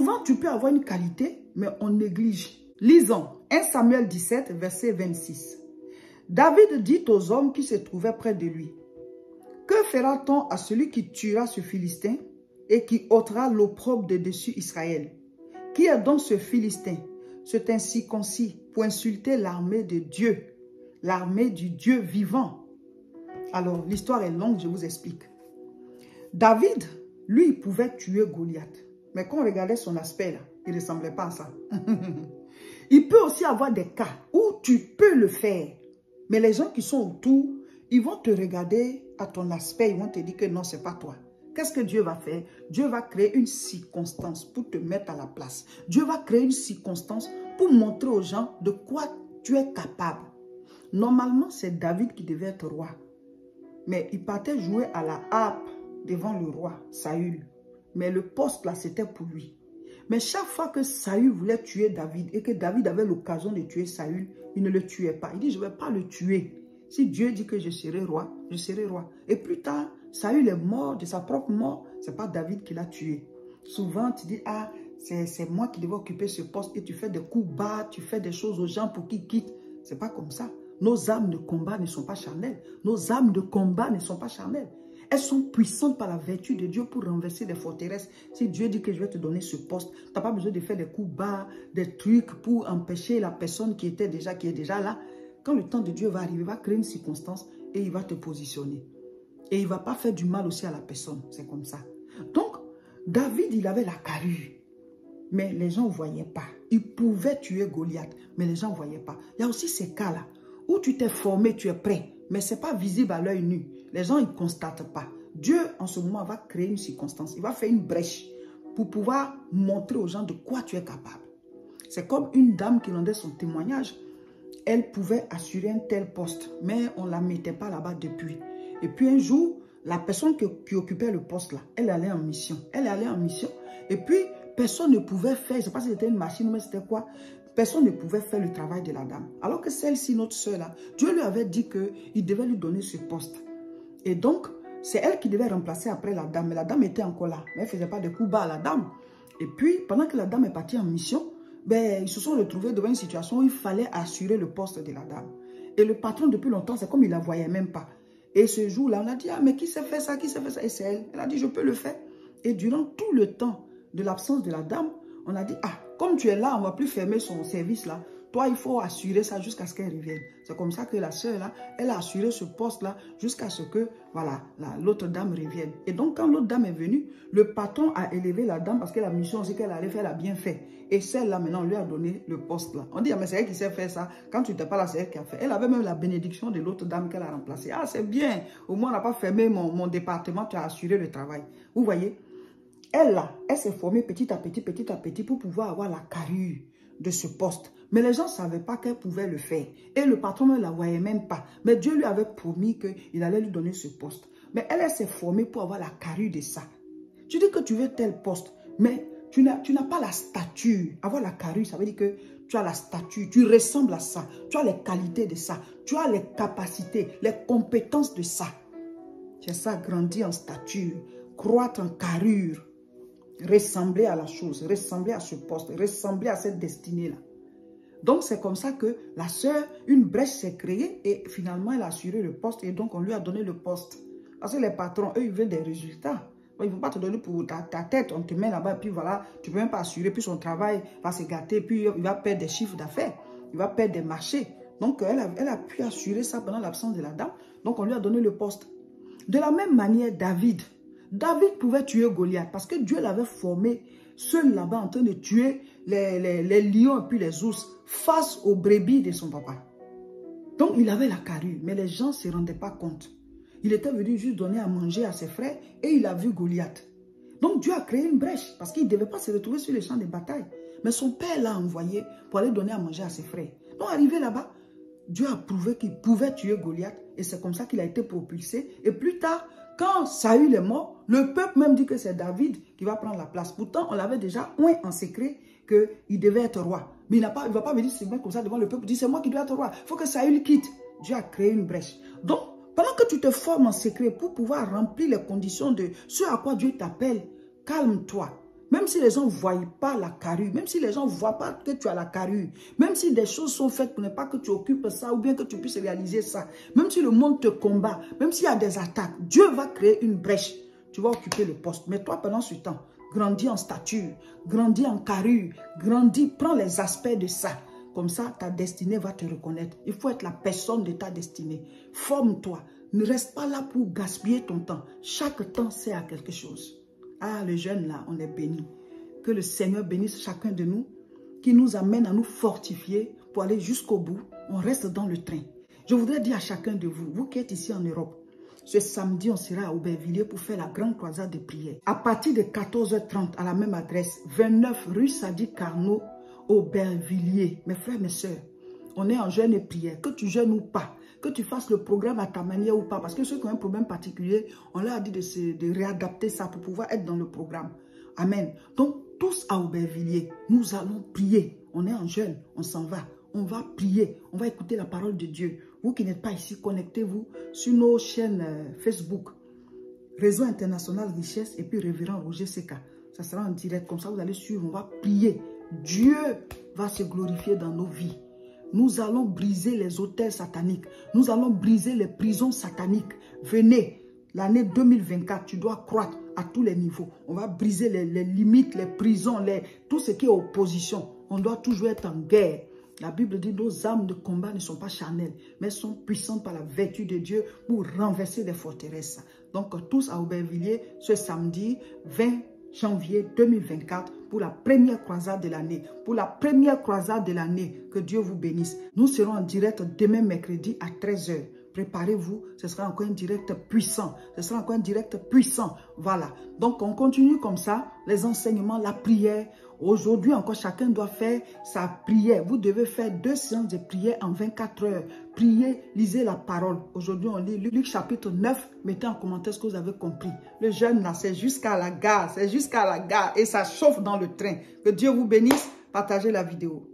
Souvent, tu peux avoir une qualité, mais on néglige. Lisons 1 Samuel 17, verset 26. David dit aux hommes qui se trouvaient près de lui, « Que fera-t-on à celui qui tuera ce Philistin et qui ôtera l'opprobre de dessus Israël? Qui est donc ce Philistin? C'est un circoncis pour insulter l'armée de Dieu, l'armée du Dieu vivant. » Alors, l'histoire est longue, je vous explique. David, lui, il pouvait tuer Goliath. Mais quand on regardait son aspect, là, il ne ressemblait pas à ça. Il peut aussi avoir des cas où tu peux le faire. Mais les gens qui sont autour, ils vont te regarder à ton aspect, ils vont te dire que non, ce n'est pas toi. Qu'est-ce que Dieu va faire? Dieu va créer une circonstance pour te mettre à la place. Dieu va créer une circonstance pour montrer aux gens de quoi tu es capable. Normalement, c'est David qui devait être roi. Mais il partait jouer à la harpe devant le roi, Saül. Mais le poste là, c'était pour lui. Mais chaque fois que Saül voulait tuer David et que David avait l'occasion de tuer Saül, il ne le tuait pas. Il dit, je ne vais pas le tuer. Si Dieu dit que je serai roi, je serai roi. Et plus tard, Saül est mort de sa propre mort. Ce n'est pas David qui l'a tué. Souvent, tu dis, ah, c'est moi qui devais occuper ce poste et tu fais des coups bas, tu fais des choses aux gens pour qu'ils quittent. Ce n'est pas comme ça. Nos âmes de combat ne sont pas charnelles. Nos âmes de combat ne sont pas charnelles. Elles sont puissantes par la vertu de Dieu pour renverser des forteresses. Si Dieu dit que je vais te donner ce poste, tu n'as pas besoin de faire des coups bas, des trucs pour empêcher la personne qui est déjà là. Quand le temps de Dieu va arriver, il va créer une circonstance et il va te positionner. Et il ne va pas faire du mal aussi à la personne. C'est comme ça. Donc, David, il avait la carrure. Mais les gens ne voyaient pas. Il pouvait tuer Goliath, mais les gens ne voyaient pas. Il y a aussi ces cas-là où tu t'es formé, tu es prêt. Mais ce n'est pas visible à l'œil nu. Les gens, ils ne constatent pas. Dieu, en ce moment, va créer une circonstance. Il va faire une brèche pour pouvoir montrer aux gens de quoi tu es capable. C'est comme une dame qui rendait son témoignage. Elle pouvait assurer un tel poste, mais on ne la mettait pas là-bas depuis. Et puis un jour, la personne qui occupait le poste là, elle allait en mission. Elle allait en mission. Et puis, personne ne pouvait faire, je ne sais pas si c'était une machine, mais c'était quoi. Personne ne pouvait faire le travail de la dame. Alors que celle-ci, notre soeur là, Dieu lui avait dit qu'il devait lui donner ce poste. Et donc, c'est elle qui devait remplacer après la dame. Mais la dame était encore là. Mais elle ne faisait pas de coups bas à la dame. Et puis, pendant que la dame est partie en mission, ben, ils se sont retrouvés devant une situation où il fallait assurer le poste de la dame. Et le patron, depuis longtemps, c'est comme il ne la voyait même pas. Et ce jour-là, on a dit, ah, mais qui s'est fait ça? Qui s'est fait ça? Et c'est elle. Elle a dit, je peux le faire. Et durant tout le temps de l'absence de la dame, on a dit, ah, comme tu es là, on ne va plus fermer son service là. Toi, il faut assurer ça jusqu'à ce qu'elle revienne. C'est comme ça que la sœur là, elle a assuré ce poste-là jusqu'à ce que, voilà, l'autre dame revienne. Et donc, quand l'autre dame est venue, le patron a élevé la dame parce que la mission aussi qu'elle allait faire, elle a bien fait. Et celle-là, maintenant, on lui a donné le poste là. On dit, ah, mais c'est elle qui sait faire ça. Quand tu n'étais pas là, c'est elle qui a fait. Elle avait même la bénédiction de l'autre dame qu'elle a remplacée. Ah, c'est bien. Au moins, on n'a pas fermé mon département, tu as assuré le travail. Vous voyez? Elle là, elle s'est formée petit à petit pour pouvoir avoir la carrure de ce poste. Mais les gens ne savaient pas qu'elle pouvait le faire. Et le patron ne la voyait même pas. Mais Dieu lui avait promis qu'il allait lui donner ce poste. Mais elle s'est formée pour avoir la carrure de ça. Tu dis que tu veux tel poste, mais tu n'as pas la stature. Avoir la carrure, ça veut dire que tu as la stature, tu ressembles à ça. Tu as les qualités de ça. Tu as les capacités, les compétences de ça. C'est ça, grandir en stature, croître en carrure. Ressembler à la chose, ressembler à ce poste, ressembler à cette destinée-là. Donc, c'est comme ça que la sœur, une brèche s'est créée et finalement, elle a assuré le poste et donc, on lui a donné le poste. Parce que les patrons, eux, ils veulent des résultats. Donc, ils ne vont pas te donner pour ta tête, on te met là-bas et puis voilà, tu ne peux même pas assurer, puis son travail va se gâter, puis il va perdre des chiffres d'affaires, il va perdre des marchés. Donc, elle a pu assurer ça pendant l'absence de la dame. Donc, on lui a donné le poste. De la même manière, David pouvait tuer Goliath parce que Dieu l'avait formé seul là-bas en train de tuer les lions et puis les ours face aux brebis de son papa. Donc, il avait la carrure, mais les gens ne se rendaient pas compte. Il était venu juste donner à manger à ses frères et il a vu Goliath. Donc, Dieu a créé une brèche parce qu'il ne devait pas se retrouver sur les champs de bataille. Mais son père l'a envoyé pour aller donner à manger à ses frères. Donc, arrivé là-bas, Dieu a prouvé qu'il pouvait tuer Goliath et c'est comme ça qu'il a été propulsé. Et plus tard, quand Saül est mort, le peuple même dit que c'est David qui va prendre la place. Pourtant, on l'avait déjà oint en secret qu'il devait être roi. Mais il ne va pas venir se mettre comme ça devant le peuple. Il dit, c'est moi qui dois être roi. Il faut que Saül quitte. Dieu a créé une brèche. Donc, pendant que tu te formes en secret pour pouvoir remplir les conditions de ce à quoi Dieu t'appelle, calme-toi. Même si les gens ne voient pas la carrure, même si les gens ne voient pas que tu as la carrure, même si des choses sont faites pour ne pas que tu occupes ça ou bien que tu puisses réaliser ça, même si le monde te combat, même s'il y a des attaques, Dieu va créer une brèche. Tu vas occuper le poste. Mais toi, pendant ce temps, grandis en stature, grandis en carrure, grandis, prends les aspects de ça. Comme ça, ta destinée va te reconnaître. Il faut être la personne de ta destinée. Forme-toi. Ne reste pas là pour gaspiller ton temps. Chaque temps sert à quelque chose. Ah, les jeunes là, on est bénis. Que le Seigneur bénisse chacun de nous, qui nous amène à nous fortifier pour aller jusqu'au bout. On reste dans le train. Je voudrais dire à chacun de vous, vous qui êtes ici en Europe, ce samedi, on sera à Aubervilliers pour faire la grande croisade de prière. À partir de 14h30, à la même adresse, 29 rue Sadi Carnot, Aubervilliers. Mes frères, mes soeurs, on est en jeûne et prière. Que tu jeûnes ou pas, que tu fasses le programme à ta manière ou pas. Parce que ceux qui ont un problème particulier, on leur a dit de réadapter ça pour pouvoir être dans le programme. Amen. Donc, tous à Aubervilliers, nous allons prier. On est en jeûne, on s'en va. On va prier, on va écouter la parole de Dieu. Vous qui n'êtes pas ici, connectez-vous sur nos chaînes Facebook. Réseau International Richesse et puis Révérend Roger Seka. Ça sera en direct, comme ça vous allez suivre, on va prier. Dieu va se glorifier dans nos vies. Nous allons briser les autels sataniques. Nous allons briser les prisons sataniques. Venez, l'année 2024, tu dois croître à tous les niveaux. On va briser les limites, les prisons, tout ce qui est opposition. On doit toujours être en guerre. La Bible dit que nos armes de combat ne sont pas charnelles, mais sont puissantes par la vertu de Dieu pour renverser des forteresses. Donc tous à Aubervilliers ce samedi 20 janvier 2024 pour la première croisade de l'année. Pour la première croisade de l'année, que Dieu vous bénisse. Nous serons en direct demain mercredi à 13 h. Préparez-vous, ce sera encore un direct puissant. Ce sera encore un direct puissant. Voilà. Donc, on continue comme ça. Les enseignements, la prière. Aujourd'hui, encore, chacun doit faire sa prière. Vous devez faire 2 séances de prière en 24 heures. Priez, lisez la parole. Aujourd'hui, on lit Luc chapitre 9. Mettez en commentaire ce que vous avez compris. Le jeûne, là, c'est jusqu'à la gare. C'est jusqu'à la gare. Et ça chauffe dans le train. Que Dieu vous bénisse. Partagez la vidéo.